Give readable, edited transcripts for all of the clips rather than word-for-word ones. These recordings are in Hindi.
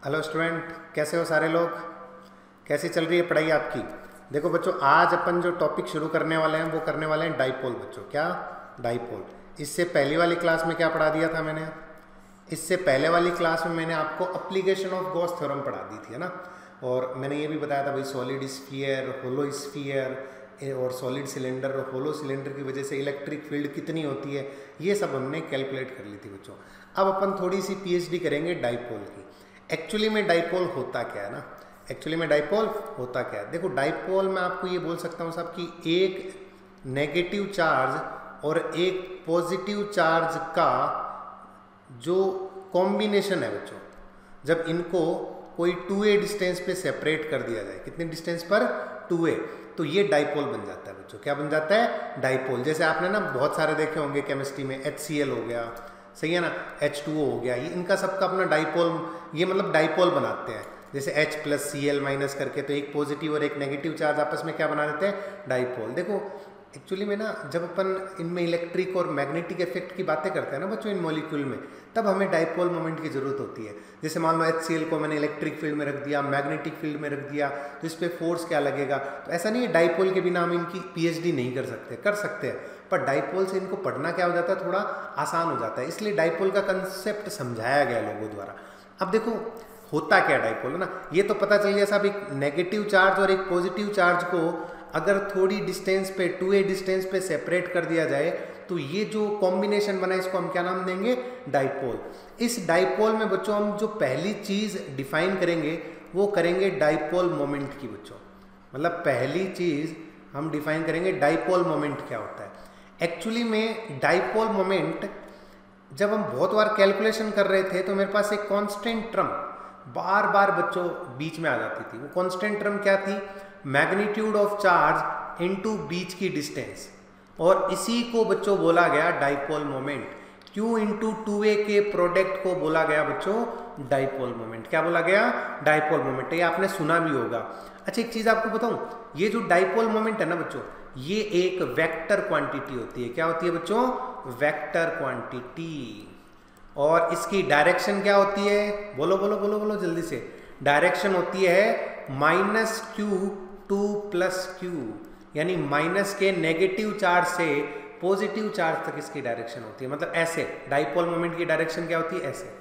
हेलो स्टूडेंट, कैसे हो सारे लोग। कैसी चल रही है पढ़ाई आपकी। देखो बच्चों, आज अपन जो टॉपिक शुरू करने वाले हैं वो करने वाले हैं डाइपोल। बच्चों क्या डाइपोल। इससे पहली वाली क्लास में क्या पढ़ा दिया था मैंने। इससे पहले वाली क्लास में मैंने आपको एप्लीकेशन ऑफ गॉस थ्योरम पढ़ा दी थी, है ना। और मैंने ये भी बताया था भाई सॉलिड स्फीयर, होलो स्फीयर और सॉलिड सिलेंडर और होलो सिलेंडर की वजह से इलेक्ट्रिक फील्ड कितनी होती है, ये सब हमने कैलकुलेट कर ली थी बच्चों। अब अपन थोड़ी सी पीएचडी करेंगे डाइपोल की। एक्चुअली में डाइपोल होता क्या है ना। एक्चुअली में डाइपोल होता क्या है, देखो डाइपोल में आपको ये बोल सकता हूँ साहब कि एक नेगेटिव चार्ज और एक पॉजिटिव चार्ज का जो कॉम्बिनेशन है बच्चों, जब इनको कोई 2a डिस्टेंस पे सेपरेट कर दिया जाए, कितने डिस्टेंस पर 2a, तो ये डाइपोल बन जाता है बच्चों। क्या बन जाता है, डाइपोल। जैसे आपने ना बहुत सारे देखे होंगे केमिस्ट्री में, HCl हो गया, सही है ना, H2O हो गया, ये इनका सबका अपना डाइपोल, ये मतलब डाइपोल बनाते हैं। जैसे H प्लस Cl- करके, तो एक पॉजिटिव और एक नेगेटिव चार्ज आपस में क्या बना देते हैं, डाइपोल। देखो एक्चुअली में ना, जब अपन इनमें इलेक्ट्रिक और मैग्नेटिक इफेक्ट की बातें करते हैं ना बच्चों इन मॉलिक्यूल में, तब हमें डाइपोल मोमेंट की जरूरत होती है। जैसे मान लो HCl को मैंने इलेक्ट्रिक फील्ड में रख दिया, मैग्नेटिक फील्ड में रख दिया, तो इस पर फोर्स क्या लगेगा। तो ऐसा नहीं है डाइपोल के बिना हम इनकी पीएचडी नहीं कर सकते, कर सकते हैं, पर डाइपोल से इनको पढ़ना क्या हो जाता है, थोड़ा आसान हो जाता है। इसलिए डाइपोल का कंसेप्ट समझाया गया लोगों द्वारा। अब देखो होता क्या डाइपोल है ना, ये तो पता चल गया साहब, एक नेगेटिव चार्ज और एक पॉजिटिव चार्ज को अगर थोड़ी डिस्टेंस पे 2a डिस्टेंस पे सेपरेट कर दिया जाए, तो ये जो कॉम्बिनेशन बना इसको हम क्या नाम देंगे, डाइपोल। इस डाइपोल में बच्चों हम जो पहली चीज डिफाइन करेंगे वो करेंगे डाइपोल मोमेंट की बच्चों। मतलब पहली चीज हम डिफाइन करेंगे डाइपोल मोमेंट क्या होता है। एक्चुअली में डाइपोल मोमेंट जब हम बहुत बार कैलकुलेशन कर रहे थे तो मेरे पास एक कांस्टेंट टर्म बार बार बच्चों बीच में आ जाती थी। वो कांस्टेंट टर्म क्या थी, मैग्नीट्यूड ऑफ चार्ज इनटू बीच की डिस्टेंस, और इसी को बच्चों बोला गया dipole moment. Q into 2a के प्रोडक्ट को बोला गया बच्चों डाइपोल मोमेंट। क्या बोला गया, डाइपोल मोमेंट। ये आपने सुना भी होगा। अच्छा एक चीज आपको बताऊं, ये जो डाइपोल मोमेंट है ना बच्चों, ये एक वेक्टर क्वांटिटी होती है। क्या होती है बच्चों, वेक्टर क्वांटिटी। और इसकी डायरेक्शन क्या होती है, बोलो बोलो बोलो बोलो जल्दी से। डायरेक्शन होती है -Q टू +Q, यानी माइनस के नेगेटिव चार्ज से पॉजिटिव चार्ज तक इसकी डायरेक्शन होती है। मतलब ऐसे डाइपोल मोमेंट की डायरेक्शन क्या होती है, ऐसे।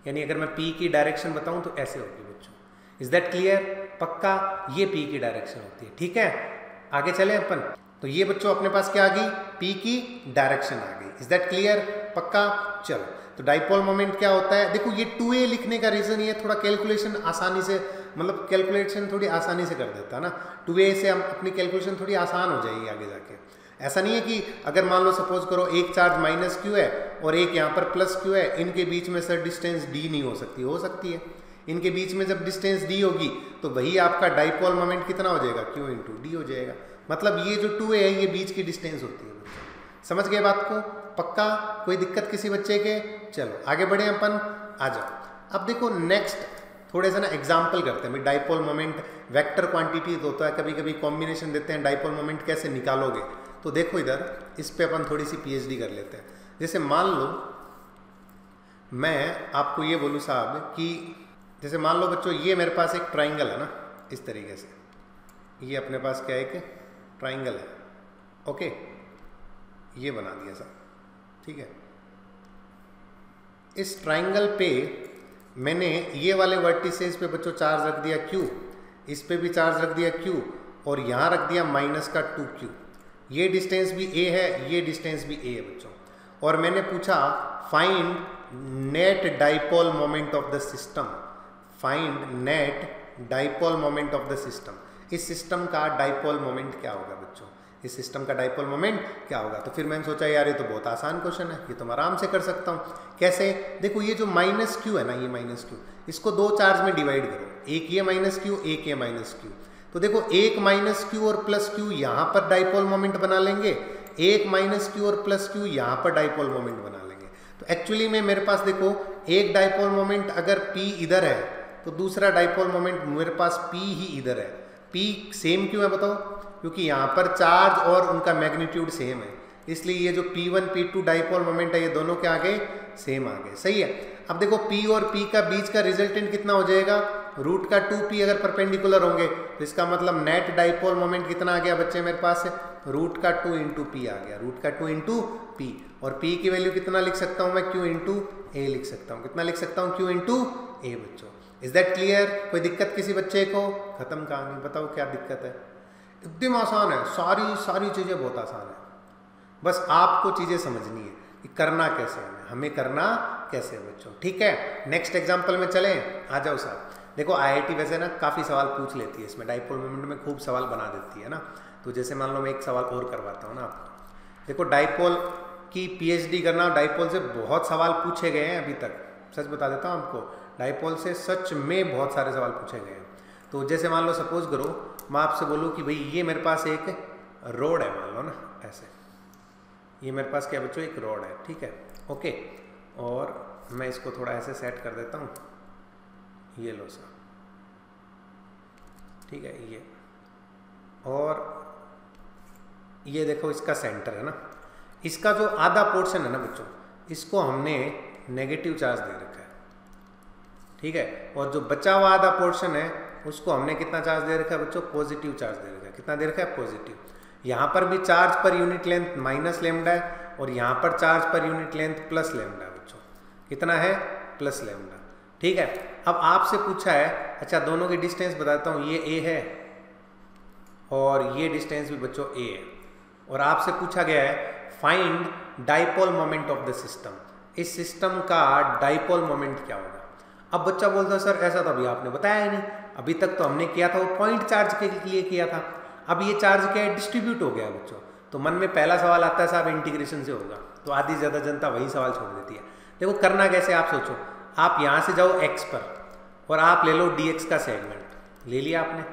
यानी अगर मैं P की डायरेक्शन बताऊं तो ऐसे होगी बच्चों। इज दैट क्लियर, पक्का। ये P की डायरेक्शन होती है, ठीक है। आगे चले अपन, तो ये बच्चों अपने पास क्या आ गई, P की डायरेक्शन आ गई। इज दैट क्लियर, पक्का। चलो, तो डाइपोल मोमेंट क्या होता है, देखो ये 2a लिखने का रीजन ये थोड़ा कैलकुलेशन आसानी से, मतलब कैलकुलेशन थोड़ी आसानी से कर देता है ना। 2a से हम अपनी कैलकुलेशन थोड़ी आसान हो जाएगी आगे जाके। ऐसा नहीं है कि अगर मान लो सपोज करो एक चार्ज -Q है और एक यहाँ पर +Q है, इनके बीच में सर डिस्टेंस d नहीं हो सकती, हो सकती है। इनके बीच में जब डिस्टेंस d होगी तो वही आपका डाइपोल मोमेंट कितना हो जाएगा, Q इंटू d हो जाएगा। मतलब ये जो 2a है ये बीच की डिस्टेंस होती है। समझ गए बात को, पक्का। कोई दिक्कत किसी बच्चे के। चलो आगे बढ़े अपन, आ जाओ। अब देखो नेक्स्ट थोड़े से ना एग्जाम्पल करते हैं। डाइपोल मोमेंट वेक्टर क्वांटिटी होता है, कभी कभी कॉम्बिनेशन देते हैं, डाइपोल मोमेंट कैसे निकालोगे। तो देखो इधर इस पे अपन थोड़ी सी पीएचडी कर लेते हैं। जैसे मान लो मैं आपको ये बोलूँ साहब कि जैसे मान लो बच्चों ये मेरे पास एक ट्राइंगल है ना, इस तरीके से। ये अपने पास क्या है, एक ट्राइंगल है, ओके। ये बना दिया साहब, ठीक है। इस ट्राइंगल पे मैंने ये वाले वर्टिसेस पे बच्चों चार्ज रख दिया Q, इस पे भी चार्ज रख दिया Q, और यहाँ रख दिया -2Q। ये डिस्टेंस भी a है, ये डिस्टेंस भी a है बच्चों। और मैंने पूछा find net dipole moment of the system. Find net dipole moment of the system. इस सिस्टम का डाइपोल मोमेंट क्या होगा बच्चों, इस सिस्टम का डाइपोल मोमेंट क्या होगा। तो फिर मैंने सोचा यार ये तो बहुत आसान क्वेश्चन है, ये तो मैं आराम से कर सकता हूँ। कैसे, देखो ये जो -Q है ना, ये -Q, इसको दो चार्ज में डिवाइड करो, एक ये -Q, एक ये -Q। तो देखो एक -Q और +Q यहाँ पर डाइपोल मोमेंट बना लेंगे, एक -Q और +Q यहाँ पर डाइपोल मोमेंट बना लेंगे। तो एक्चुअली में मेरे पास देखो एक डाइपोल मोमेंट अगर P इधर है तो दूसरा डाइपोल मोमेंट मेरे पास P ही इधर है। P सेम क्यों है बताओ, क्योंकि यहाँ पर चार्ज और उनका मैग्नीट्यूड सेम है, इसलिए ये जो P1 P2 डाइपोल मोमेंट है ये दोनों क्या आ गए, सेम आ गए। सही है। अब देखो P और P का बीच का रिजल्टेंट कितना हो जाएगा, रूट का 2P अगर परपेंडिकुलर होंगे तो इसका मतलब नेट डाइपोल मोमेंट कितना आ गया बच्चे मेरे पास है, रूट का 2 इंटू पी आ गया, रूट का 2 इंटू पी। और P की वैल्यू कितना लिख सकता हूँ मैं, Q इंटू ए लिख सकता हूँ। कितना लिख सकता हूँ, Q इंटू ए बच्चों। Is that clear? कोई दिक्कत किसी बच्चे को? खत्म कहानी। बताओ क्या दिक्कत है? एकदम आसान है, सारी चीज़ें बहुत आसान है, बस आपको चीज़ें समझनी है कि करना कैसे है, हमें करना कैसे है बच्चों। ठीक है, नेक्स्ट एग्जाम्पल में चलें, आ जाओ साहब। देखो IIT वैसे ना काफ़ी सवाल पूछ लेती है इसमें, डाइपोल मोमेंट में खूब सवाल बना देती है ना। तो जैसे मान लो मैं एक सवाल और करवाता हूँ ना आपको। देखो डाइपोल की PhD करना, डाइपोल से बहुत सवाल पूछे गए हैं अभी तक, सच बता देता हूँ आपको, डाइपोल से सच में बहुत सारे सवाल पूछे गए हैं। तो जैसे मान लो सपोज करो मैं आपसे बोलूँ कि भाई ये मेरे पास एक रोड है, मान लो ना ऐसे, ये मेरे पास क्या बच्चों एक रोड है, ठीक है, ओके। और मैं इसको थोड़ा ऐसे सेट कर देता हूँ, ये लो सा, ठीक है ये, और ये देखो इसका सेंटर है ना, इसका जो आधा पोर्शन है ना बच्चों, इसको हमने नेगेटिव चार्ज दे रखा है, ठीक है। और जो बचा हुआ आधा पोर्शन है उसको हमने कितना चार्ज दे रखा है बच्चों, पॉजिटिव चार्ज दे रखा है। कितना दे रखा है, पॉजिटिव। यहाँ पर भी charge per unit length minus lambda है और यहाँ पर charge per unit length plus lambda है बच्चों। कितना है, प्लस लेमडा, ठीक है। अब आपसे पूछा है, अच्छा दोनों की डिस्टेंस बताता हूँ, ये ए है और ये डिस्टेंस भी बच्चों ए है, और आपसे पूछा गया है find dipole moment of the system. इस सिस्टम का डाइपोल मोमेंट क्या होगा। अब बच्चा बोलता है सर ऐसा तो अभी आपने बताया ही नहीं, अभी तक तो हमने किया था वो पॉइंट चार्ज के लिए किया था, अब ये चार्ज क्या है, डिस्ट्रीब्यूट हो गया बच्चों। तो मन में पहला सवाल आता है साहब इंटीग्रेशन से होगा, तो आधी ज़्यादा जनता वही सवाल छोड़ देती है। देखो करना कैसे, आप सोचो, आप यहाँ से जाओ x पर और आप ले लो dx का सेगमेंट, ले लिया आपने,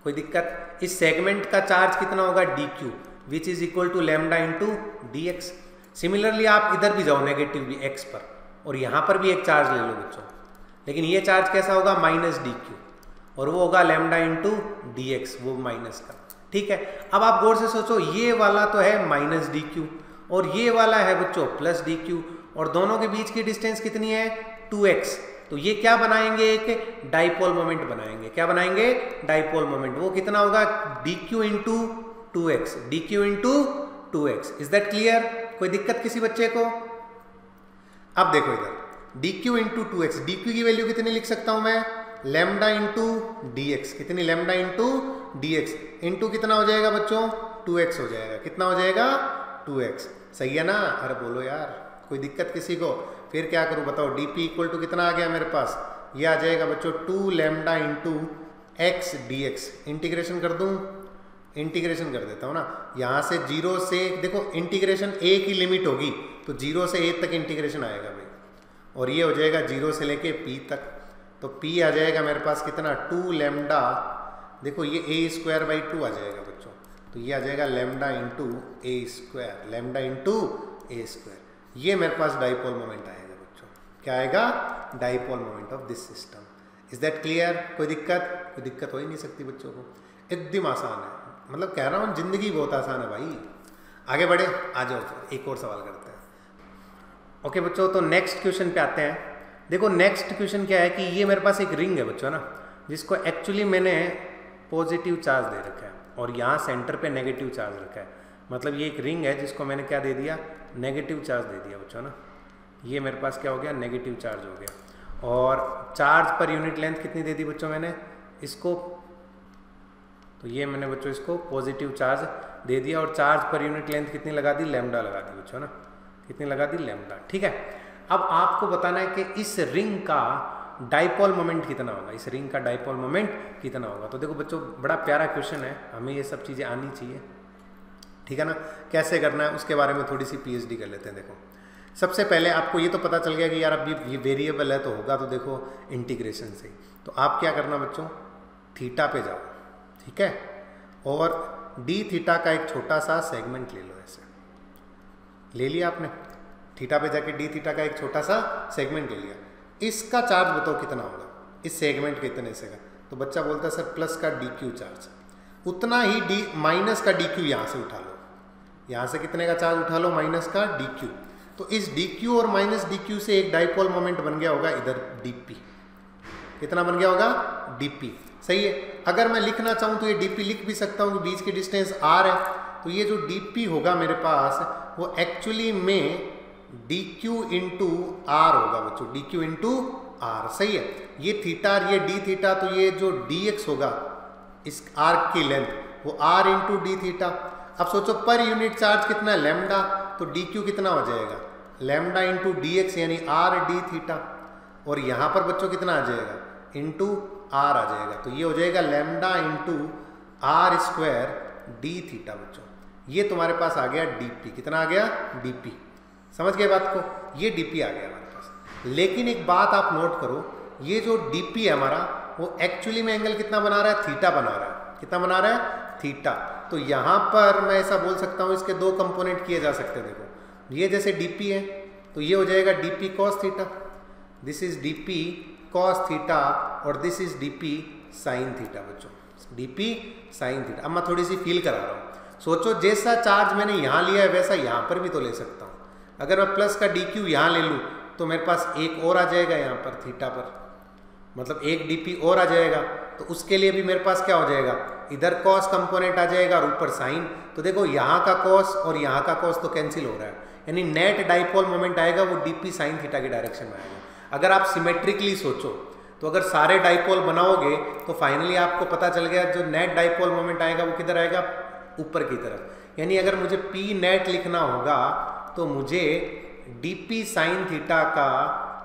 कोई दिक्कत। इस सेगमेंट का चार्ज कितना होगा, dq, which is equal to lambda into dx। Similarly आप इधर भी जाओ नेगेटिव भी x पर, और यहाँ पर भी एक चार्ज ले लो बच्चों, लेकिन ये चार्ज कैसा होगा, माइनस dq, और वो होगा लेमडा इंटू dx, वो माइनस का, ठीक है। अब आप गौर से सोचो, ये वाला तो है माइनस dq और ये वाला है बच्चों प्लस dq, और दोनों के बीच की डिस्टेंस कितनी है, 2x। तो ये क्या बनाएंगे, एक डाइपोल मोमेंट बनाएंगे। क्या बनाएंगे, डाइपोल मोमेंट। वो कितना होगा, dq into 2x, dq into 2x। Is that clear? कोई दिक्कत किसी बच्चे को? अब देखो इधर dq इंटू 2x, dq की वैल्यू कितनी लिख सकता हूं मैं, लेमडा इंटू dx। कितनी, लेमडा इंटू dx, इंटू कितना हो जाएगा बच्चों, 2x हो जाएगा। कितना हो जाएगा, 2x। सही है ना? अरे बोलो यार, कोई दिक्कत किसी को? फिर क्या करूं बताओ, dp इक्वल टू कितना आ गया मेरे पास, ये आ जाएगा बच्चों 2 lambda into x dx। Integration कर दूं, इंटीग्रेशन कर देता हूं ना, यहां से 0 से, देखो इंटीग्रेशन a की लिमिट होगी तो 0 से a तक इंटीग्रेशन आएगा भाई, और ये हो जाएगा 0 से लेके p तक। तो p आ जाएगा मेरे पास कितना, 2 लेमडा, देखो ये a स्क्वायर बाई 2 आ जाएगा बच्चों, तो ये आ जाएगा लेमडा इंटू ए स्क्वायर, लेमडा इंटू ए स्क्वायर। ये मेरे पास डाइपोल मोमेंट आएगा बच्चों। क्या आएगा, dipole moment of this system. Is that clear? कोई दिक्कत? कोई दिक्कत हो ही नहीं सकती बच्चों को, एकदम आसान है, मतलब कह रहा हूँ जिंदगी बहुत आसान है भाई। आगे बढ़े, आ जाओ फिर एक और सवाल करते हैं। ओके बच्चों, तो नेक्स्ट क्वेश्चन पे आते हैं। देखो नेक्स्ट क्वेश्चन क्या है कि ये मेरे पास एक रिंग है बच्चों ना, जिसको एक्चुअली मैंने पॉजिटिव चार्ज दे रखा है और यहाँ सेंटर पे नेगेटिव चार्ज रखा है। मतलब ये एक रिंग है जिसको मैंने क्या दे दिया, नेगेटिव चार्ज दे दिया बच्चों ना। ये मेरे पास क्या हो गया, नेगेटिव चार्ज हो गया। और चार्ज पर यूनिट लेंथ कितनी दे दी बच्चों मैंने इसको, तो ये मैंने बच्चों इसको पॉजिटिव चार्ज दे दिया, और चार्ज पर यूनिट लेंथ कितनी लगा दी, लेमडा लगा दी बच्चों ना। कितनी लगा दी, लेमडा, ठीक है। अब आपको बताना है कि इस रिंग का डाइपोल मोमेंट कितना होगा, इस रिंग का डाइपोल मोमेंट कितना होगा। तो देखो बच्चों बड़ा प्यारा क्वेश्चन है, हमें ये सब चीज़ें आनी चाहिए, ठीक है ना। कैसे करना है उसके बारे में थोड़ी सी PhD कर लेते हैं। देखो सबसे पहले आपको ये तो पता चल गया कि यार अब ये वेरिएबल है तो होगा, तो देखो इंटीग्रेशन से। तो आप क्या करना बच्चों, थीटा पे जाओ, ठीक है, और डी थीटा का एक छोटा सा सेगमेंट ले लो, ऐसे ले लिया आपने, थीटा पे जाके डी थीटा का एक छोटा सा सेगमेंट ले लिया। इसका चार्ज बताओ कितना होगा, इस सेगमेंट के इतने से का। तो बच्चा बोलता है सर प्लस का dq चार्ज, उतना ही माइनस का dq यहाँ से उठा लो, यहाँ से कितने का चार्ज उठा लो, माइनस का dq। तो इस dq और माइनस dq से एक डाइपोल मोमेंट बन गया होगा इधर dp। कितना बन गया होगा? dp। सही है। अगर मैं लिखना चाहूँ तो ये dp लिख भी सकता हूँ कि बीच की डिस्टेंस r है, तो ये जो dp होगा मेरे पास वो एक्चुअली में dq इंटू r होगा बच्चों, dq इंटू r। सही है। ये थीटा और ये d थीटा, तो ये जो dx होगा इस आर्क की लेंथ वो r इंटू डी थीटा। अब सोचो पर यूनिट चार्ज कितना है? लैम्डा, तो dq कितना हो जाएगा? लैम्डा इंटू dx यानी r d थीटा। और यहाँ पर बच्चों कितना आ जाएगा? इंटू r आ जाएगा, तो ये हो जाएगा lambda into r square d theta. बच्चों ये तुम्हारे पास आ गया dp। कितना आ गया? dp। समझ गए बात को? ये dp आ गया हमारे पास। लेकिन एक बात आप नोट करो, ये जो dp है हमारा वो एक्चुअली में एंगल कितना बना रहा है? थीटा बना रहा है। कितना बना रहा है? थीटा। तो यहाँ पर मैं ऐसा बोल सकता हूँ, इसके दो कंपोनेंट किए जा सकते हैं। देखो ये जैसे dp है तो ये हो जाएगा dp cos theta, this is dp cos theta, और this is dp sin theta. बच्चों dp sin थीटा। अब मैं थोड़ी सी फील करा रहा हूँ। सोचो जैसा चार्ज मैंने यहाँ लिया है वैसा यहाँ पर भी तो ले सकता हूँ। अगर मैं प्लस का dq यहाँ ले लूँ तो मेरे पास एक और आ जाएगा यहाँ पर थीटा पर, मतलब एक dp और आ जाएगा। तो उसके लिए भी मेरे पास क्या हो जाएगा? इधर cos कंपोनेंट आ जाएगा और ऊपर sin। तो देखो यहाँ का cos और यहाँ का cos तो कैंसिल हो रहा है, यानी नेट डाइपोल मोमेंट आएगा वो dp sin थीटा की डायरेक्शन में आएगा। अगर आप सिमेट्रिकली सोचो तो अगर सारे डाइपोल बनाओगे तो फाइनली आपको पता चल गया जो नेट डाइपोल मोमेंट आएगा वो किधर आएगा? ऊपर की तरफ। यानी अगर मुझे p नेट लिखना होगा तो मुझे dp sin थीटा का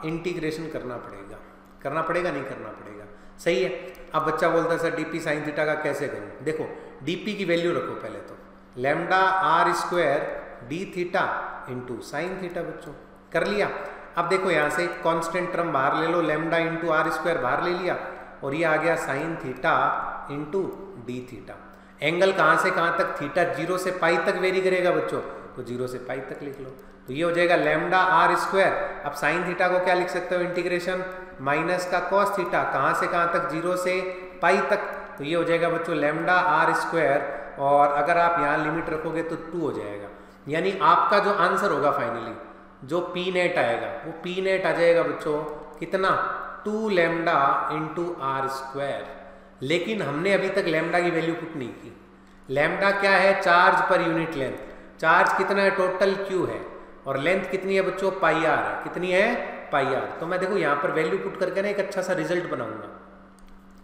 इंटीग्रेशन करना पड़ेगा। करना पड़ेगा नहीं करना पड़ेगा? सही है। अब बच्चा बोलता है सर dp sin थीटा का कैसे करूं? देखो dp की वैल्यू रखो पहले तो, lambda r square d theta into sine theta. बच्चों कर लिया। अब देखो यहाँ से कांस्टेंट टर्म बाहर ले लो, लैम्डा इंटू आर स्क्वायर बाहर ले लिया, और ये आ गया sine theta into D theta. Angle कहाँ से कहाँ तक? थीटा 0 से पाई तक वेरी करेगा बच्चों, तो 0 से पाई तक लिख लो। तो ये हो जाएगा लैम्डा आर स्क्वायर। अब साइन थीटा को क्या लिख सकते हो? इंटीग्रेशन माइनस का कॉस थीटा, कहाँ से कहाँ तक? 0 से पाई तक। तो ये हो जाएगा बच्चों लैम्डा आर स्क्वायर, और अगर आप यहाँ लिमिट रखोगे तो 2 हो जाएगा। यानी आपका जो आंसर होगा फाइनली, जो पी नेट आएगा वो पी नेट आ जाएगा बच्चों कितना? 2 लैम्डा इंटू आर स्क्वायर। लेकिन हमने अभी तक लैम्डा की वैल्यू पुट नहीं की। लैम्डा क्या है? Charge per unit length. Charge कितना है? टोटल क्यू है, और लेंथ कितनी है बच्चों? पाई आर है। कितनी है? पाई आर। तो मैं देखो यहाँ पर वैल्यू पुट करके ना एक अच्छा सा रिजल्ट बनाऊंगा।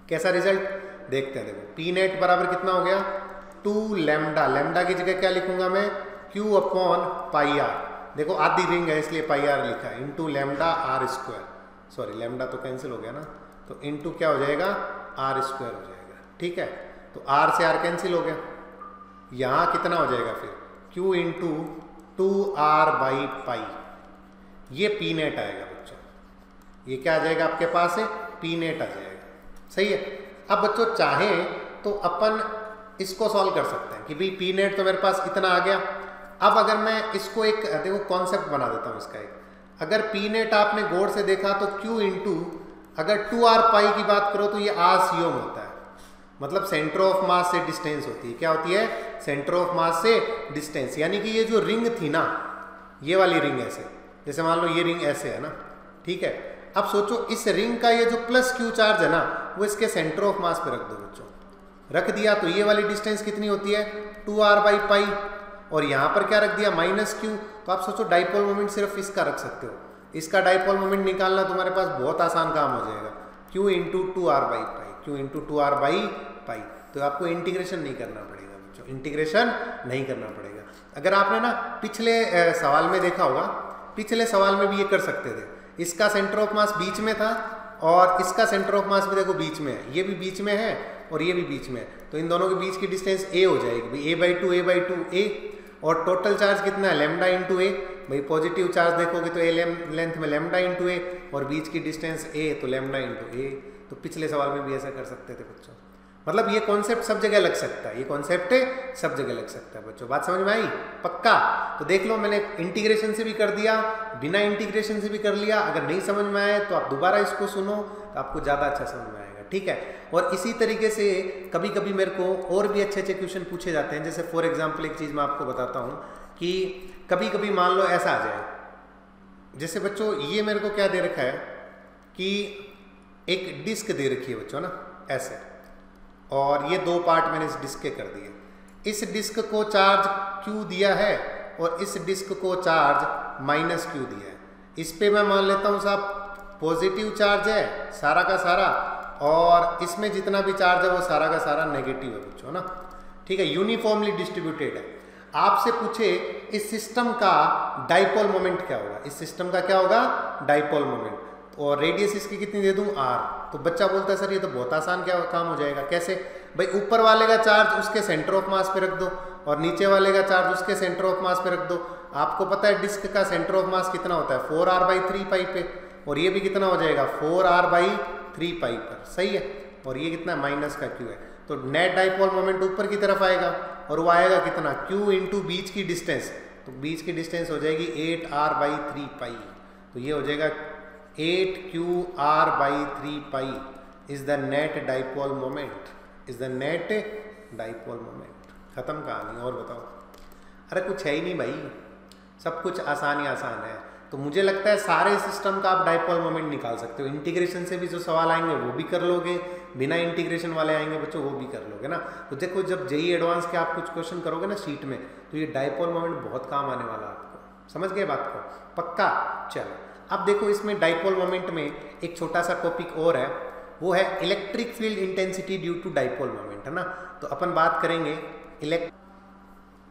कैसा रिजल्ट देखते हैं। देखो पी नेट बराबर कितना हो गया? 2 लैम्डा। लैम्डा की जगह क्या लिखूंगा मैं? Q upon pi R. देखो आधी रिंग है इसलिए पाई आर लिखा है, into lambda R square. Sorry lambda तो कैंसिल हो गया ना, तो इंटू क्या हो जाएगा? आर स्क्वायर हो जाएगा। ठीक है, तो आर से आर कैंसिल हो गया। यहाँ कितना हो जाएगा फिर? Q into 2r by pi. ये पी नेट आएगा बच्चों। ये क्या आ जाएगा आपके पास? है पी नेट आ जाएगा। सही है। अब बच्चों चाहें तो अपन इसको सॉल्व कर सकते हैं कि भाई पी नेट तो मेरे पास इतना आ गया। अब अगर मैं इसको एक देखो कॉन्सेप्ट बना देता हूँ इसका एक। अगर पी नेट आपने गौर से देखा तो क्यू इंटू अगर 2r पाई की बात करो तो ये आर सीओम होता है, मतलब सेंटर ऑफ मास से डिस्टेंस होती है। क्या होती है? सेंटर ऑफ मास से डिस्टेंस। यानी कि ये जो रिंग थी ना, ये वाली रिंग ऐसे, जैसे मान लो ये रिंग ऐसे है ना, ठीक है। अब सोचो इस रिंग का ये जो प्लस क्यू चार्ज है ना, वो इसके सेंटर ऑफ मास पे रख दो बच्चों। रख दिया तो ये वाली डिस्टेंस कितनी होती है? 2r बाई पाई, और यहाँ पर क्या रख दिया? Minus Q. तो आप सोचो डाइपोल मोमेंट सिर्फ इसका रख सकते हो। इसका डाइपोल मोमेंट निकालना तुम्हारे पास बहुत आसान काम हो जाएगा। Q into 2r by pi, Q into 2r by pi. तो आपको इंटीग्रेशन नहीं करना पड़ेगा बच्चों, इंटीग्रेशन नहीं करना पड़ेगा। अगर आपने ना पिछले सवाल में देखा होगा, पिछले सवाल में भी ये कर सकते थे। इसका सेंटर ऑफ मास बीच में था और इसका सेंटर ऑफ मास भी देखो बीच में है, ये भी बीच में है और ये भी बीच में है। तो इन दोनों के बीच की डिस्टेंस a हो जाएगी भाई, a/2 a। और टोटल चार्ज कितना है? लैम्डा इंटू ए। भाई पॉजिटिव चार्ज देखोगे तो ए लेंथ में लैम्डा इंटू ए, और बीच की डिस्टेंस a तो लैम्डा इंटू ए। तो पिछले सवाल में भी ऐसा कर सकते थे बच्चों। मतलब ये कॉन्सेप्ट सब जगह लग सकता है, ये कॉन्सेप्ट सब जगह लग सकता है बच्चों। बात समझ में आई? पक्का? तो देख लो मैंने इंटीग्रेशन से भी कर दिया, बिना इंटीग्रेशन से भी कर लिया। अगर नहीं समझ में आए तो आप दोबारा इसको सुनो तो आपको ज़्यादा अच्छा समझ में आएगा। ठीक है। और इसी तरीके से कभी कभी मेरे को और भी अच्छे अच्छे क्वेश्चन पूछे जाते हैं। जैसे फॉर एग्जाम्पल एक चीज़ मैं आपको बताता हूँ कि कभी कभी मान लो ऐसा आ जाए जैसे बच्चों ये मेरे को क्या दे रखा है कि एक डिस्क दे रखी है बच्चों ना ऐसे, और ये दो पार्ट मैंने इस डिस्क के कर दिए। इस डिस्क को चार्ज Q दिया है और इस डिस्क को चार्ज माइनस Q दिया है। इस पे मैं मान लेता हूँ साहब पॉजिटिव चार्ज है सारा का सारा, और इसमें जितना भी चार्ज है वो सारा का सारा नेगेटिव है बच्चों ना, ठीक है, यूनिफॉर्मली डिस्ट्रीब्यूटेड है। आपसे पूछे इस सिस्टम का डाइपोल मोमेंट क्या होगा, इस सिस्टम का क्या होगा डाइपोल मोमेंट, और रेडियस इसकी कितनी दे दूं r। तो बच्चा बोलता है सर ये तो बहुत आसान क्या काम हो जाएगा, कैसे भाई, ऊपर वाले का चार्ज उसके सेंटर ऑफ मास पे रख दो और नीचे वाले का चार्ज उसके सेंटर ऑफ मास पे रख दो। आपको पता है डिस्क का सेंटर ऑफ मास कितना होता है 4r/3π पे, और ये भी कितना हो जाएगा 4r/3π पर, सही है, और ये कितना माइनस का Q है। तो नेट डाइपोल मोमेंट ऊपर की तरफ आएगा और वो आएगा कितना Q इंटू बीच की डिस्टेंस, तो बीच की डिस्टेंस हो जाएगी 8r/3π, तो ये हो जाएगा 8qr/3π is the net dipole moment, is the net dipole moment. खत्म कहानी, और बताओ। अरे कुछ है ही नहीं भाई, सब कुछ आसान ही आसान है। तो मुझे लगता है सारे सिस्टम का आप डाइपोल मोमेंट निकाल सकते हो। इंटीग्रेशन से भी जो सवाल आएंगे वो भी कर लोगे, बिना इंटीग्रेशन वाले आएंगे बच्चों वो भी कर लोगे ना। तो देखो जब जेईई एडवांस के आप कुछ क्वेश्चन करोगे ना शीट में, तो ये डाइपोल मोमेंट बहुत काम आने वाला है आपको, समझ गए बात को, पक्का। चलो अब देखो इसमें डाइपोल मोमेंट में एक छोटा सा टॉपिक और है, वो है electric field intensity due to dipole moment, है ना। तो अपन बात करेंगे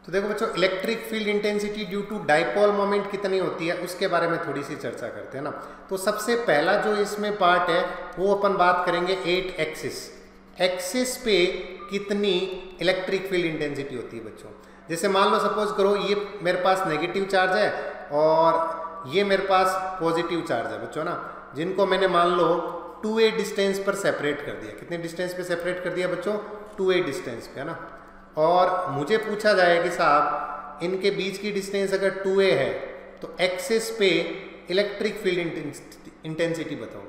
तो देखो बच्चों electric field intensity due to dipole moment कितनी होती है उसके बारे में थोड़ी सी चर्चा करते हैं ना। तो सबसे पहला जो इसमें पार्ट है वो अपन बात करेंगे 8 एक्सिस पे कितनी इलेक्ट्रिक फील्ड इंटेंसिटी होती है बच्चों। जैसे मान लो सपोज करो ये मेरे पास नेगेटिव चार्ज है और ये मेरे पास पॉजिटिव चार्ज है बच्चों ना, जिनको मैंने मान लो 2a डिस्टेंस पर सेपरेट कर दिया। कितने डिस्टेंस पे सेपरेट कर दिया बच्चों 2a डिस्टेंस पे, है ना। और मुझे पूछा जाए कि साहब इनके बीच की डिस्टेंस अगर 2a है तो एक्सिस पे इलेक्ट्रिक फील्ड इंटेंसिटी बताओ।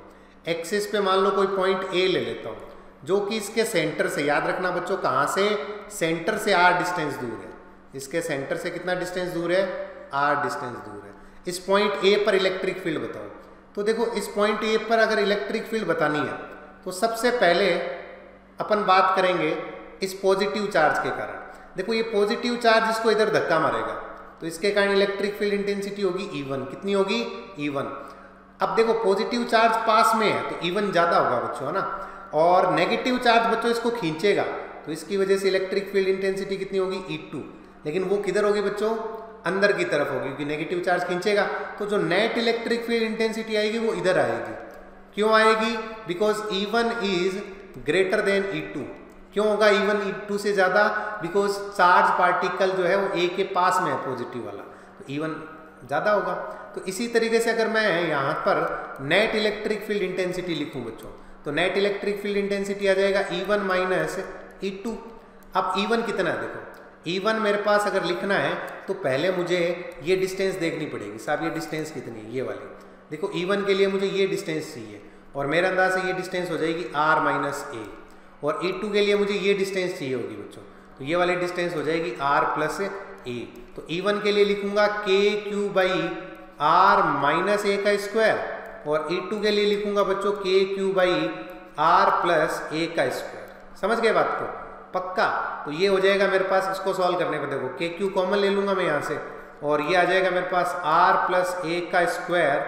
एक्सिस पे मान लो कोई पॉइंट A ले लेता हूँ जो कि इसके सेंटर से, याद रखना बच्चों कहाँ से, सेंटर से r डिस्टेंस दूर है। इसके सेंटर से कितना डिस्टेंस दूर है, r डिस्टेंस दूर है। इस पॉइंट A पर इलेक्ट्रिक फील्ड बताओ। तो देखो इस पॉइंट A पर अगर इलेक्ट्रिक फील्ड बतानी है तो सबसे पहले अपन बात करेंगे इस पॉजिटिव चार्ज के कारण। देखो ये पॉजिटिव चार्ज इसको इधर धक्का मारेगा तो इसके कारण इलेक्ट्रिक फील्ड इंटेंसिटी होगी E1। कितनी होगी E1। अब देखो पॉजिटिव चार्ज पास में है तो E1 ज्यादा होगा बच्चों, है ना। और नेगेटिव चार्ज बच्चों इसको खींचेगा तो इसकी वजह से इलेक्ट्रिक फील्ड इंटेंसिटी कितनी होगी E2। लेकिन वो किधर होगी बच्चों, अंदर की तरफ होगी, क्योंकि नेगेटिव चार्ज खींचेगा। तो जो नेट इलेक्ट्रिक फील्ड इंटेंसिटी आएगी वो इधर आएगी। क्यों आएगी, because E1 is greater than E2। क्यों होगा E1 E2 से ज्यादा, बिकॉज चार्ज पार्टिकल जो है वो A के पास में है पॉजिटिव वाला, तो E1 ज्यादा होगा। तो इसी तरीके से अगर मैं यहाँ पर नेट इलेक्ट्रिक फील्ड इंटेंसिटी लिखूं बच्चों, तो नेट इलेक्ट्रिक फील्ड इंटेंसिटी आ जाएगा E1 माइनस E2। अब E1 कितना है, देखो E1 मेरे पास अगर लिखना है तो पहले मुझे ये डिस्टेंस देखनी पड़ेगी। साहब ये डिस्टेंस कितनी है, ये वाली। देखो E1 के लिए मुझे ये डिस्टेंस चाहिए और मेरे अंदाज से ये डिस्टेंस हो जाएगी r माइनस a, और E2 के लिए मुझे ये डिस्टेंस चाहिए होगी बच्चों, तो ये वाली डिस्टेंस हो जाएगी r प्लस a। तो E1 के लिए लिखूंगा kq by r minus a का स्क्वायर, और E2 के लिए लिखूंगा बच्चों kq by r plus a का स्क्वायर। समझ गए बात को, पक्का। तो ये हो जाएगा मेरे पास, इसको सॉल्व करने पर देखो kq कॉमन ले लूंगा मैं यहाँ से, और ये आ जाएगा मेरे पास r प्लस a का square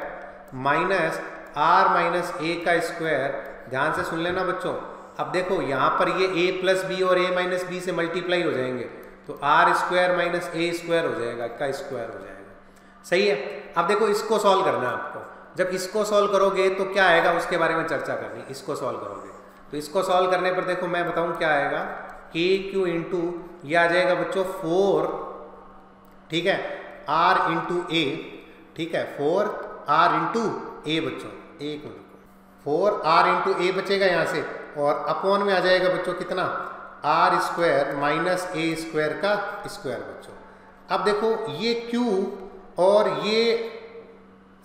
minus r minus a का स्क्वायर। ध्यान से सुन लेना बच्चों। अब देखो यहाँ पर ये a प्लस बी और a माइनस बी से मल्टीप्लाई हो जाएंगे, तो r square minus a square हो जाएगा, का स्क्वायर हो जाएगा। सही है। अब देखो इसको सॉल्व करना है आपको। जब इसको सॉल्व करोगे तो क्या आएगा उसके बारे में चर्चा करनी। इसको सॉल्व करोगे तो इसको सॉल्व करने पर देखो मैं बताऊँ क्या आएगा, kq इंटू ये आ जाएगा बच्चों 4, ठीक है, r इंटू a, ठीक है, 4r इंटू a बच्चों, एक मिनट, 4r इंटू a बचेगा यहाँ से, और अपॉन में आ जाएगा बच्चों कितना, r square minus a square का स्क्वायर बच्चों। अब देखो ये q और ये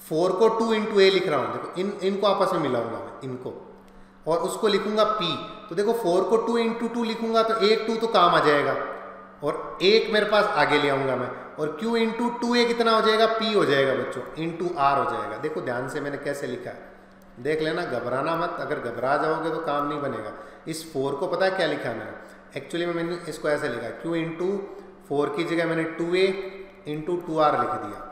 4 को 2 इंटू a लिख रहा हूँ, देखो इनको आपस में मिलाऊंगा मैं इनको, और उसको लिखूंगा p। तो देखो 4 को 2 इंटू 2 लिखूंगा तो एक 2 तो काम आ जाएगा, और एक मेरे पास आगे ले आऊंगा मैं, और Q इंटू 2A कितना हो जाएगा, P हो जाएगा बच्चों, इंटू R हो जाएगा। देखो ध्यान से मैंने कैसे लिखा है, देख लेना, घबराना मत, अगर घबरा जाओगे तो काम नहीं बनेगा। इस 4 को पता है क्या लिखा है मैंने, एक्चुअली में मैंने इसको ऐसे लिखा, Q इंटू 4 की जगह मैंने 2A इंटू 2R लिख दिया,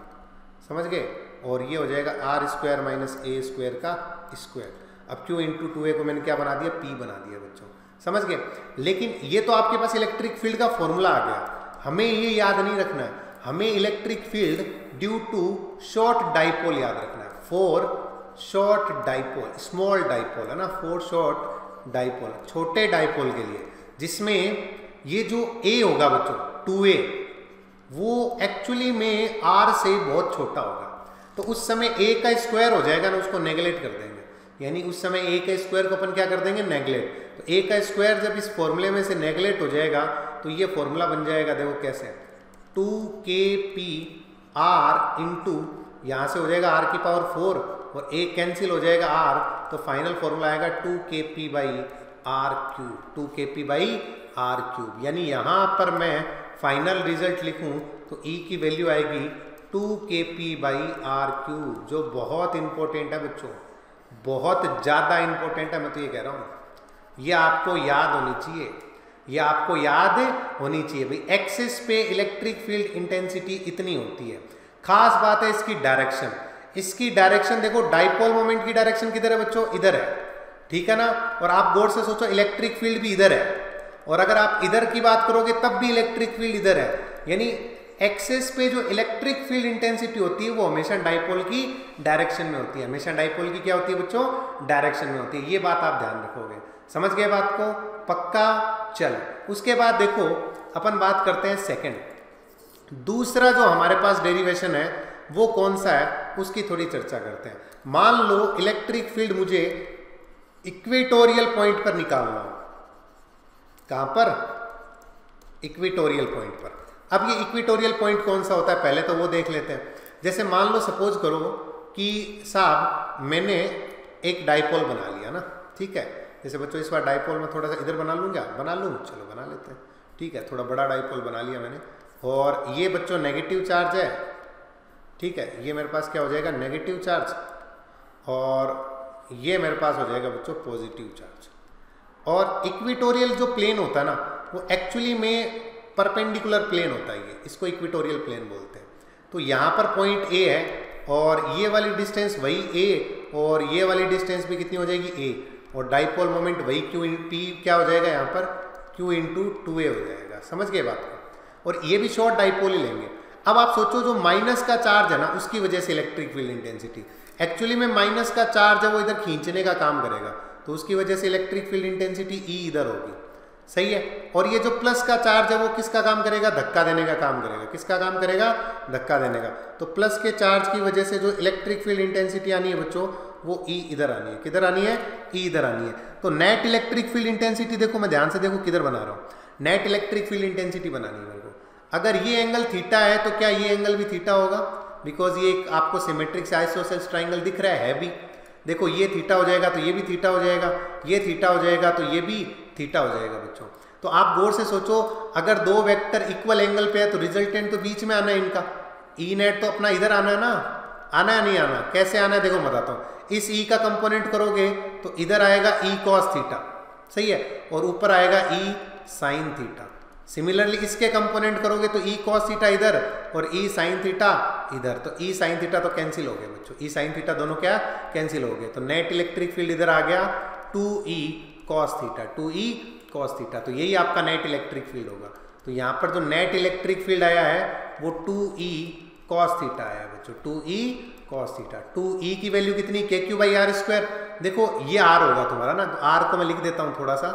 समझ गए, और ये हो जाएगा R square minus A square का स्क्वायर। अब Q इंटू 2A को मैंने क्या बना दिया, P बना दिया बच्चों, समझ गए। लेकिन ये तो आपके पास इलेक्ट्रिक फील्ड का फॉर्मूला आ गया, हमें ये याद नहीं रखना है, हमें electric field due to short dipole याद रखना है, for short dipole, small dipole है ना, फॉर शॉर्ट डाइपोल, छोटे डाइपोल के लिए, जिसमें ये जो A होगा बच्चों 2A, वो एक्चुअली में R से बहुत छोटा होगा, तो उस समय A का स्क्वायर हो जाएगा ना, उसको नेगलेक्ट कर देंगे, यानी उस समय A का स्क्वायर को अपन क्या कर देंगे, नेगलेक्ट। तो A का स्क्वायर जब इस फॉर्मूले में से नेगलेक्ट हो जाएगा तो ये फॉर्मूला बन जाएगा, देखो कैसे, 2kp r इंटू यहाँ से हो जाएगा r की पावर 4 और A कैंसिल हो जाएगा R, तो फाइनल फॉर्मूला आएगा 2kp by R cube, 2kp by R cube. यानी यहाँ पर मैं फाइनल रिजल्ट लिखूँ तो E की वैल्यू आएगी 2kp बाई आर क्यूब, जो बहुत इंपॉर्टेंट है बच्चों, बहुत ज़्यादा इंपॉर्टेंट है, मैं तो ये कह रहा हूँ, ये आपको याद होनी चाहिए, ये आपको याद होनी चाहिए भाई। एक्सिस पे इलेक्ट्रिक फील्ड इंटेंसिटी इतनी होती है, खास बात है इसकी डायरेक्शन, इसकी डायरेक्शन देखो, डाइपोल मोमेंट की डायरेक्शन किधर है बच्चों, इधर है, ठीक है ना, और आप गौर से सोचो इलेक्ट्रिक फील्ड भी इधर है, और अगर आप इधर की बात करोगे तब भी इलेक्ट्रिक फील्ड इधर है, यानी एक्सिस पे जो इलेक्ट्रिक फील्ड इंटेंसिटी होती है वो हमेशा डाइपोल की डायरेक्शन में होती है, हमेशा डाइपोल की क्या होती है बच्चों, डायरेक्शन में होती है। ये बात आप ध्यान रखोगे, समझ गए बात को, पक्का। चल उसके बाद देखो अपन बात करते हैं सेकंड, दूसरा जो हमारे पास डेरिवेशन है वो कौन सा है, उसकी थोड़ी चर्चा करते हैं। मान लो इलेक्ट्रिक फील्ड मुझे इक्वेटोरियल पॉइंट पर निकालना हो, कहां पर, इक्वेटोरियल पॉइंट पर। अब ये इक्वेटोरियल पॉइंट कौन सा होता है पहले तो वो देख लेते हैं। जैसे मान लो सपोज करो कि साहब मैंने एक डाइपोल बना लिया ना, ठीक है, जैसे बच्चों इस बार डाइपोल में थोड़ा सा इधर बना लूँ क्या, बना लूँ, चलो बना लेते हैं, ठीक है, थोड़ा बड़ा डाइपोल बना लिया मैंने, और ये बच्चों नेगेटिव चार्ज है, ठीक है, ये मेरे पास क्या हो जाएगा, नेगेटिव चार्ज, और ये मेरे पास हो जाएगा बच्चों पॉजिटिव चार्ज। और इक्वेटोरियल जो प्लेन होता है ना वो एक्चुअली में परपेंडिकुलर प्लेन होता है, ये इसको इक्वेटोरियल प्लेन बोलते हैं। तो यहाँ पर पॉइंट ए है और ये वाली डिस्टेंस वही ए, और ये वाली डिस्टेंस भी कितनी हो जाएगी ए, और डाइपोल मोमेंट वही क्यू पी क्या हो जाएगा यहाँ पर, क्यू इंटू 2a हो जाएगा, समझ गए बात को। और ये भी शॉर्ट डाइपोल ही लेंगे। अब आप सोचो जो माइनस का चार्ज है ना उसकी वजह से इलेक्ट्रिक फील्ड इंटेंसिटी, एक्चुअली में माइनस का चार्ज है वो इधर खींचने का काम करेगा, तो उसकी वजह से इलेक्ट्रिक फील्ड इंटेंसिटी ई इधर होगी, सही है। और ये जो प्लस का चार्ज है वो किसका काम करेगा, धक्का देने का काम करेगा, किसका काम करेगा, धक्का देने का। तो प्लस के चार्ज की वजह से जो इलेक्ट्रिक फील्ड इंटेंसिटी आनी है बच्चों वो ई इधर आनी है, किधर आनी है, ई इधर आनी है। तो नेट इलेक्ट्रिक फील्ड इंटेंसिटी देखो, मैं ध्यान से देखो किधर बना रहा हूँ, नेट इलेक्ट्रिक फील्ड इंटेंसिटी बनानी है मेरे को। अगर ये एंगल थीटा है तो क्या ये एंगल भी थीटा होगा, बिकॉज ये एक आपको सिमेट्रिक से आइसोसेलेस ट्राइंगल दिख रहा है भी, देखो ये थीटा हो जाएगा तो ये भी थीटा हो जाएगा, ये थीटा हो जाएगा तो ये भी थीटा हो जाएगा बच्चों। तो आप गौर से सोचो, अगर दो वेक्टर इक्वल एंगल पे है तो रिजल्टेंट तो बीच में आना है इनका, ई नेट तो अपना इधर आना है ना, आना है नहीं आना, कैसे आना है देखो मैं बताता हूँ। इस ई का कंपोनेंट करोगे तो इधर आएगा ई कॉस थीटा, सही है, और ऊपर आएगा ई साइन थीटा। सिमिलरली इसके कंपोनेंट करोगे तो ई कॉस थीटा इधर और ई साइन थीटा इधर, तो ई साइन थीटा तो कैंसिल हो गए बच्चों, ई साइन थीटा दोनों क्या कैंसिल हो गए। तो नेट इलेक्ट्रिक फील्ड इधर आ गया 2e cos theta, 2e cos theta, तो यही आपका नेट इलेक्ट्रिक फील्ड होगा। तो यहाँ पर जो नेट इलेक्ट्रिक फील्ड आया है वो 2e कॉस थीटा आया बच्चों, 2e कॉस थीटा। 2e की वैल्यू कितनी, KQ/r²। देखो ये r होगा तुम्हारा ना, तो r को मैं लिख देता हूँ थोड़ा सा,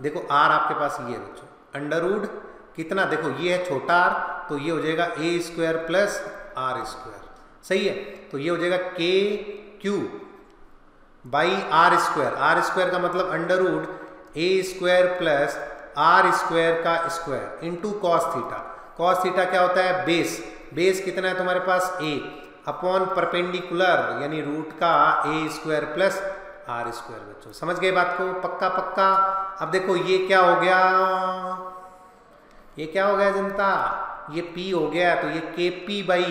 देखो r आपके पास ये है बच्चों, अंडर रूट कितना, देखो ये है छोटा r, तो ये हो जाएगा a² प्लस r², सही है। तो ये हो जाएगा KQ/r², r² का मतलब under root a² plus r² का square into cos theta. Cos theta क्या होता है, बेस, बेस कितना है तुम्हारे पास a अपॉन परपेंडिकुलर, यानी रूट का a² प्लस r² बच्चों, समझ गए बात को, पक्का पक्का। अब देखो ये क्या हो गया, ये क्या हो गया जनता, ये p हो गया, तो ये kp by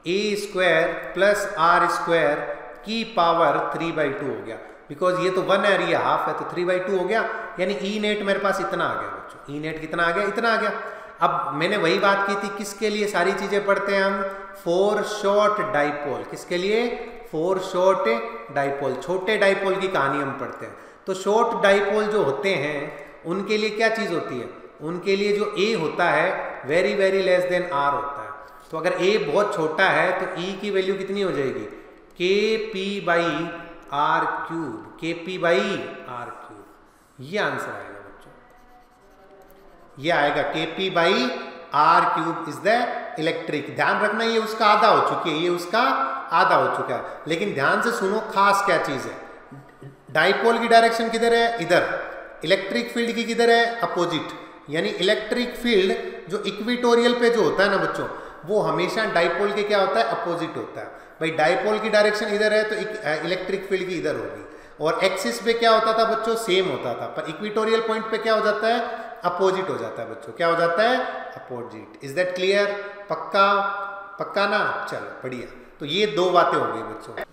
a square plus r square की पावर 3/2 हो गया, बिकॉज ये तो 1 है और ये हाफ है, तो 3/2 हो गया, यानी ई नेट मेरे पास इतना आ गया बच्चों। ई नेट कितना आ गया, इतना आ गया। अब मैंने वही बात की थी, किसके लिए सारी चीजें पढ़ते हैं हम, फॉर शॉर्ट डाइपोल। किसके लिए, फॉर शॉर्ट डाइपोल, छोटे डाइपोल की कहानी हम पढ़ते हैं। तो शॉर्ट डाइपोल जो होते हैं उनके लिए क्या चीज होती है, उनके लिए जो a होता है very very less than r होता है। तो अगर a बहुत छोटा है तो e की वैल्यू कितनी हो जाएगी, kp by R cube, kp by R cube, ये आंसर आएगा बच्चों, ये आएगा kp by R cube is the electric. ध्यान रखना ये उसका आधा हो चुकी है, ये उसका आधा हो चुका है, लेकिन ध्यान से सुनो खास क्या चीज है, डाइपोल की डायरेक्शन किधर है, इधर, इलेक्ट्रिक फील्ड की किधर है, अपोजिट, यानी इलेक्ट्रिक फील्ड जो इक्विटोरियल पे जो होता है ना बच्चों, वो हमेशा डाइपोल के क्या होता है, अपोजिट होता है। भाई डाइपोल की डायरेक्शन इधर है तो इलेक्ट्रिक फील्ड की इधर होगी, और एक्सिस पे क्या होता था बच्चों, सेम होता था, पर इक्विटोरियल पॉइंट पे क्या हो जाता है, अपोजिट हो जाता है बच्चों, क्या हो जाता है, अपोजिट। इज दैट क्लियर, पक्का, पक्का ना, चलो बढ़िया। तो ये दो बातें हो गई बच्चों।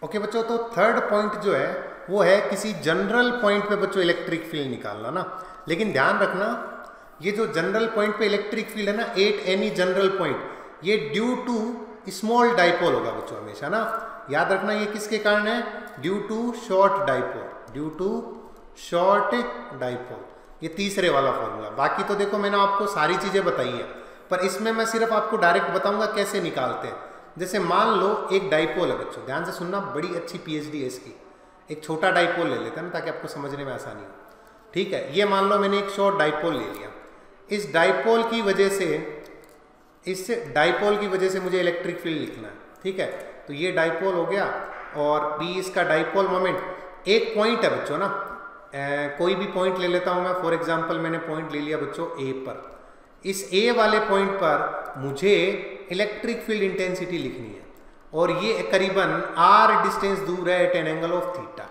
ओके बच्चों, तो थर्ड पॉइंट जो है वो है किसी जनरल पॉइंट पे बच्चों इलेक्ट्रिक फील्ड निकालना ना, लेकिन ध्यान रखना ये जो जनरल पॉइंट पे इलेक्ट्रिक फील्ड है ना, एट एनी जनरल पॉइंट, ये ड्यू टू स्मॉल डाइपोल होगा बच्चों हमेशा ना, याद रखना ये किसके कारण है, due to short dipole, due to short dipole, ये तीसरे वाला फॉर्मूला। बाकी तो देखो मैंने आपको सारी चीजें बताई है, पर इसमें मैं सिर्फ आपको डायरेक्ट बताऊंगा कैसे निकालते हैं। जैसे मान लो एक डाइपोल है बच्चों, ध्यान से सुनना, बड़ी अच्छी पीएचडी है इसकी। एक छोटा डाइपोल ले लेते हैं ना ताकि आपको समझने में आसानी हो, ठीक है। ये मान लो मैंने एक शॉर्ट डाइपोल ले लिया, इस डाइपोल की वजह से, इस डाइपोल की वजह से मुझे इलेक्ट्रिक फील्ड लिखना है, ठीक है। तो ये डाइपोल हो गया और बी इसका डाइपोल मोमेंट। एक पॉइंट है बच्चों ना, कोई भी पॉइंट ले लेता हूं मैं, फॉर एग्जांपल मैंने पॉइंट ले लिया बच्चों ए पर, इस ए वाले पॉइंट पर मुझे इलेक्ट्रिक फील्ड इंटेंसिटी लिखनी है, और ये करीबन r डिस्टेंस दूर है at an angle of theta,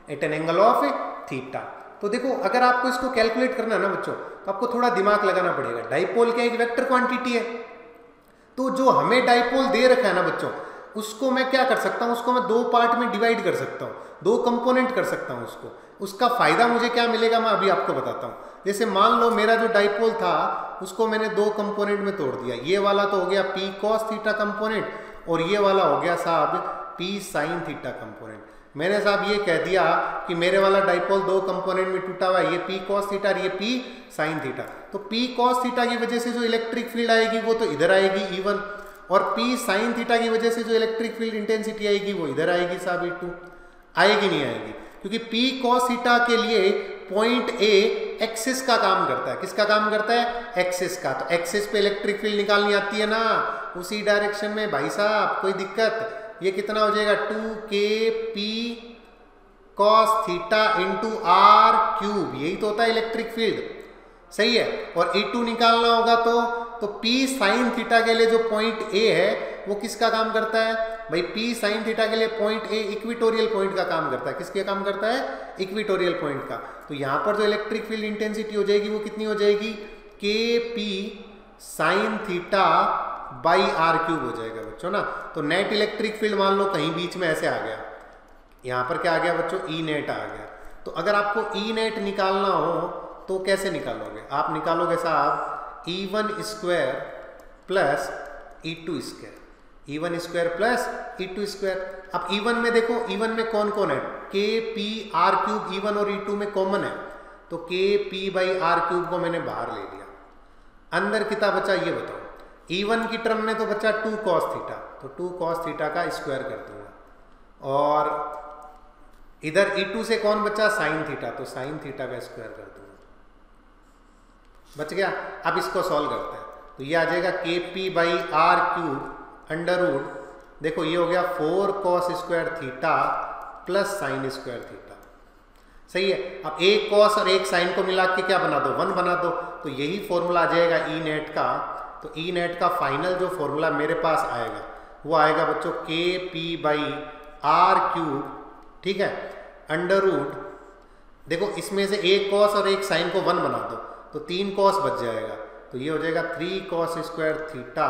at an angle of theta. तो देखो अगर आपको इसको कैलकुलेट करना है ना बच्चों, तो आपको थोड़ा दिमाग लगाना पड़ेगा। डाइपोल क्या एक वेक्टर क्वांटिटी है, तो जो हमें डाइपोल दे रखा है ना बच्चों, उसको मैं क्या कर सकता हूं, उसको मैं दो पार्ट में डिवाइड कर सकता हूं, दो कंपोनेंट कर सकता हूं उसको। उसका फायदा मुझे क्या मिलेगा मैं अभी आपको बताता हूं। जैसे मान लो मेरा जो डाइपोल था उसको मैंने दो कंपोनेंट में तोड़ दिया, ये वाला तो हो गया p cos थीटा कंपोनेंट, और ये वाला हो गया साहब p sin थीटा कंपोनेंट। मैंने साहब ये कह दिया कि मेरे वाला डाइपोल दो कंपोनेंट में टूटा हुआ है, ये p cos थीटा और ये p sin थीटा। तो p cos थीटा की वजह से जो इलेक्ट्रिक फील्ड आएगी वो तो इधर आएगी E1, और p sin थीटा की वजह से जो इलेक्ट्रिक फील्ड इंटेंसिटी आएगी वो इधर आएगी साहब E2। आएगी नहीं आएगी, क्योंकि p cos थीटा के लिए पॉइंट A एक्सिस का काम करता है। किसका काम करता है, एक्सिस का। तो एक्सिस पे इलेक्ट्रिक फील्ड निकालनी आती है ना, उसी डायरेक्शन में भाई साहब, कोई दिक्कत। ये कितना हो जाएगा 2kp cos theta into R cube, यही तो होता है इलेक्ट्रिक फील्ड, सही है। और E2 निकालना होगा तो p sin थीटा के लिए जो पॉइंट A है वो किसका काम करता है भाई, p sin थीटा के लिए पॉइंट A इक्विटोरियल पॉइंट का काम करता है। किसके काम करता है, इक्विटोरियल पॉइंट का। तो यहां पर जो इलेक्ट्रिक फील्ड इंटेंसिटी हो जाएगी वो कितनी हो जाएगी, kp sin theta by R cube हो जाएगा बच्चों ना। तो नेट इलेक्ट्रिक फील्ड मान लो कहीं बीच में ऐसे आ गया, यहां पर क्या आ गया बच्चों, ई नेट आ गया। तो अगर आपको ई नेट निकालना हो तो कैसे निकालोगे, आप निकालोगे साहब E1 square plus E2 square, E1 square plus E2 square. अब E1 में देखो, E1 में कौन कौन है, kp r क्यूब E1 और E2 में कॉमन है, तो kp बाई आर क्यूब को मैंने बाहर ले लिया। अंदर कितना बचा ये बताओ, E1 की टर्म में तो बचा 2 cos थीटा, तो 2 cos थीटा का स्क्वायर कर दूंगा, और इधर E2 से कौन बचा, sin थीटा, तो sin थीटा का स्क्वायर कर दूंगा, बच गया। अब इसको सॉल्व करते हैं, तो ये आ जाएगा kp by R cube under root, देखो ये हो गया 4 cos square theta plus sine square theta, सही है। अब एक cos और एक साइन को मिला के क्या बना दो, 1 बना दो, तो यही फॉर्मूला आ जाएगा ई नेट का। तो ई नेट का फाइनल जो फॉर्मूला मेरे पास आएगा वो आएगा बच्चों kp बाई आर क्यूब, ठीक है, अंडर रूट, देखो इसमें से एक cos और एक साइन को 1 बना दो, तो 3 कॉस बच जाएगा, तो ये हो जाएगा 3 cos square theta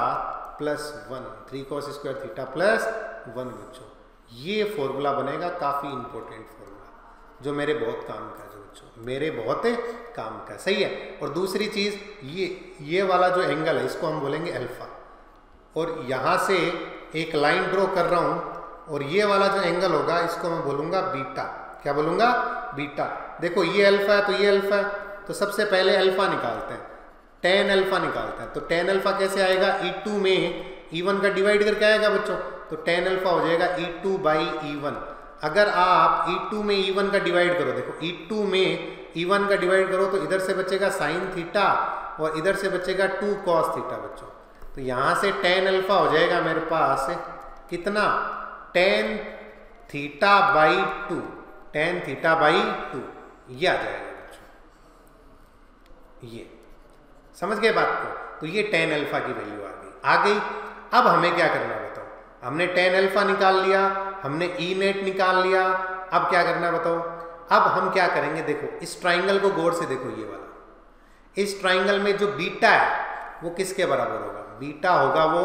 plus 1, 3 cos square theta plus 1 बच्चों। ये फॉर्मूला बनेगा, काफ़ी इंपॉर्टेंट फॉर्मूला जो मेरे बहुत काम का है जो बच्चों, मेरे बहुत काम का है, सही है। और दूसरी चीज़ ये वाला जो एंगल है इसको हम बोलेंगे अल्फा, और यहाँ से एक लाइन ड्रॉ कर रहा हूँ और ये वाला जो एंगल होगा इसको मैं बोलूँगा बीटा। क्या बोलूँगा? बीटा। देखो ये अल्फा है तो ये अल्फा है, तो सबसे पहले अल्फा निकालते हैं, tan अल्फा निकालते हैं। तो tan अल्फा कैसे आएगा? E2 में E1 का डिवाइड करके आएगा बच्चों, तो tan अल्फा हो जाएगा E2 बाई E1। अगर आप E2 में E1 का डिवाइड करो, देखो E2 में E1 का डिवाइड करो तो इधर से बचेगा साइन थीटा और इधर से बचेगा 2 कॉस थीटा बच्चों। तो यहाँ से tan अल्फा हो जाएगा मेरे पास कितना? tan theta by 2, tan theta by 2, ये आ जाएगा बच्चों। ये समझ गए बात को? तो ये tan अल्फा की वैल्यू आ गई। अब हमें क्या करना है बताओ? हमने tan अल्फा निकाल लिया, हमने E नेट निकाल लिया, अब क्या करना है बताओ? अब हम क्या करेंगे? देखो इस ट्राइंगल को गौर से देखो, ये वाला, इस ट्राइंगल में जो बीटा है वो किसके बराबर होगा? बीटा होगा वो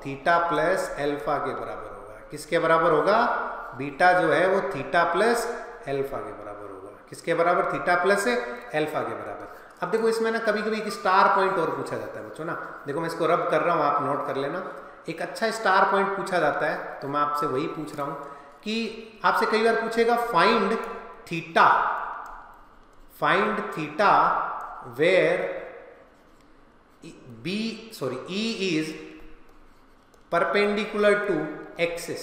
थीटा प्लस अल्फा के बराबर होगा। किसके बराबर होगा? बीटा जो है वो थीटा प्लस अल्फा के बराबर होगा। किसके बराबर? थीटा प्लस अल्फा के बराबर। अब देखो इसमें ना कभी कभी एक स्टार पॉइंट और पूछा जाता है बच्चों ना, देखो मैं इसको रब कर रहा हूँ, आप नोट कर लेना। एक अच्छा स्टार पॉइंट पूछा जाता है, तो मैं आपसे वही पूछ रहा हूँ कि आपसे कई बार पूछेगा find theta where E is perpendicular to axis.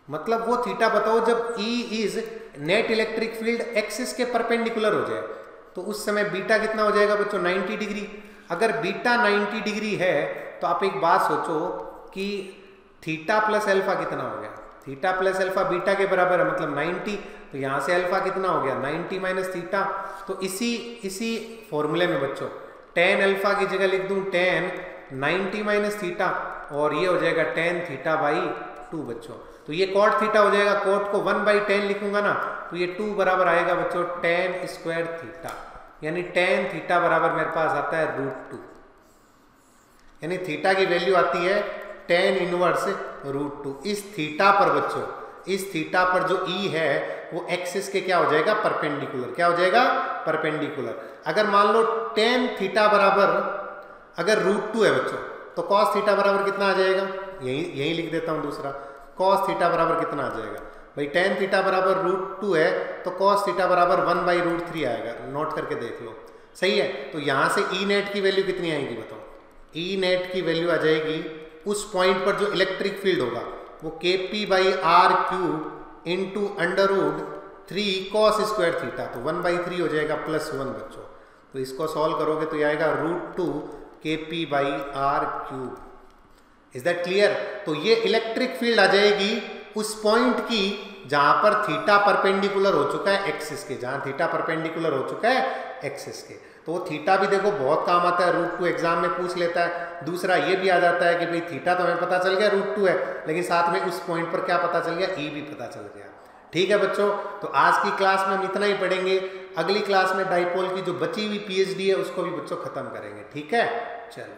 मतलब वो थीटा बताओ जब E is net electric field axis के परपेंडिकुलर हो जाए, तो उस समय बीटा कितना हो जाएगा बच्चों? 90 डिग्री। अगर बीटा 90 डिग्री है तो आप एक बात सोचो कि थीटा प्लस अल्फा कितना हो गया? थीटा प्लस अल्फा बीटा के बराबर है, मतलब 90। तो यहाँ से अल्फा कितना हो गया? 90 माइनस थीटा। तो इसी फॉर्मूले में बच्चों tan अल्फा की जगह लिख दूं tan 90 माइनस थीटा, और ये हो जाएगा tan थीटा बाई 2 बच्चों। तो ये cot थीटा हो जाएगा, cot को 1 बाई 10 लिखूंगा ना, तो ये 2 बराबर आएगा बच्चों tan स्क्वायर थीटा, यानी tan थीटा बराबर मेरे पास आता है √2, यानी थीटा की वैल्यू आती है tan इनवर्स √2। इस थीटा पर बच्चों, इस थीटा पर जो E है वो एक्सिस के क्या हो जाएगा? परपेंडिकुलर। क्या हो जाएगा? परपेंडिकुलर। अगर मान लो tan थीटा बराबर अगर √2 है बच्चों, तो cos थीटा बराबर कितना आ जाएगा? यही लिख देता हूं दूसरा, cos थीटा बराबर कितना आ जाएगा भाई? tan थीटा बराबर √2 है तो cos थीटा बराबर 1 बाई √3 आएगा। नोट करके देख लो, सही है। तो यहाँ से E नेट की वैल्यू कितनी आएगी बताओ? E नेट की वैल्यू आ जाएगी उस पॉइंट पर जो इलेक्ट्रिक फील्ड होगा वो KP by R cube into √3 cos square theta, तो 1 बाई 3 हो जाएगा प्लस 1 बच्चों। तो इसको सॉल्व करोगे तो ये आएगा √2 KP by R cube. Is that clear? तो ये इलेक्ट्रिक फील्ड आ जाएगी उस पॉइंट की जहां पर थीटा परपेंडिकुलर हो चुका है एक्सिस के, जहां थीटा परपेंडिकुलर हो चुका है एक्सिस के। तो वो थीटा भी देखो बहुत काम आता है, √2 एग्जाम में पूछ लेता है। दूसरा ये भी आ जाता है कि भाई थीटा तो हमें पता चल गया √2 है, लेकिन साथ में उस पॉइंट पर क्या पता चल गया? E भी पता चल गया। ठीक है बच्चों, तो आज की क्लास में हम इतना ही पढ़ेंगे। अगली क्लास में डाइपोल की जो बची हुई PhD है उसको भी बच्चों खत्म करेंगे। ठीक है, चलो।